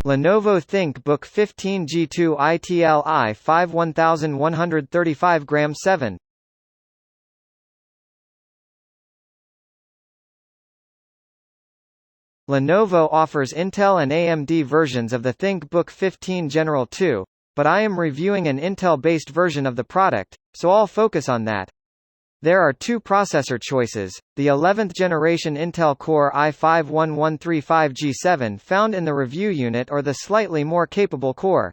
Lenovo ThinkBook 15G2 ITL i5 1135 gram 7. Lenovo offers Intel and AMD versions of the ThinkBook 15 General 2, but I am reviewing an Intel-based version of the product, so I'll focus on that. There are two processor choices, the 11th generation Intel Core i5-1135G7 found in the review unit or the slightly more capable Core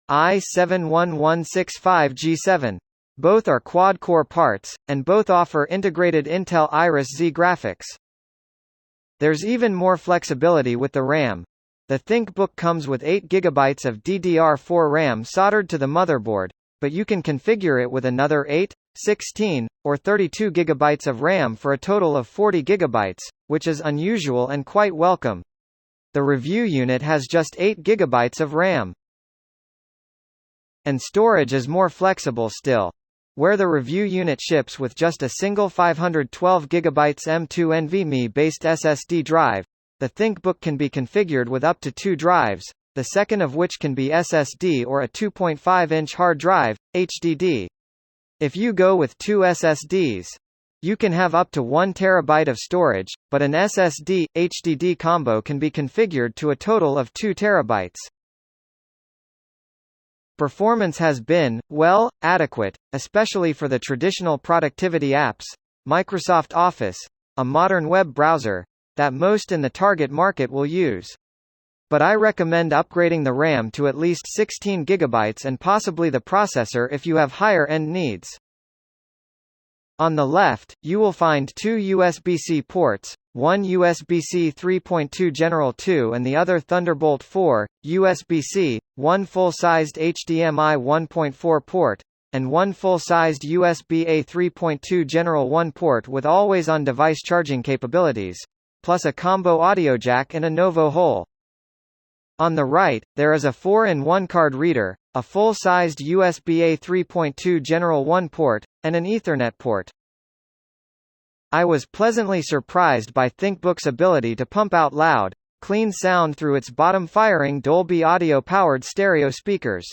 i7-1165G7. Both are quad-core parts, and both offer integrated Intel Iris Xe graphics. There's even more flexibility with the RAM. The ThinkBook comes with 8 GB of DDR4 RAM soldered to the motherboard, but you can configure it with another 8, 16, or 32 GB of RAM for a total of 40 GB, which is unusual and quite welcome. The review unit has just 8 GB of RAM. And storage is more flexible still. Where the review unit ships with just a single 512 GB M2 NVMe-based SSD drive, the ThinkBook can be configured with up to 2 drives, the second of which can be SSD or a 2.5-inch hard drive, HDD. If you go with 2 SSDs, you can have up to 1 TB of storage, but an SSD-HDD combo can be configured to a total of 2 TB. Performance has been, well, adequate, especially for the traditional productivity apps, Microsoft Office, a modern web browser, that most in the target market will use. But I recommend upgrading the RAM to at least 16 GB and possibly the processor if you have higher-end needs. On the left, you will find 2 USB-C ports, one USB-C 3.2 General 2 and the other Thunderbolt 4, USB-C, one full-sized HDMI 1.4 port, and one full-sized USB-A 3.2 General 1 port with always-on device charging capabilities, plus a combo audio jack and a Novo hole. On the right, there is a 4-in-1 card reader, a full-sized USB-A 3.2 General 1 port, and an Ethernet port. I was pleasantly surprised by ThinkBook's ability to pump out loud, clean sound through its bottom-firing Dolby Audio-powered stereo speakers.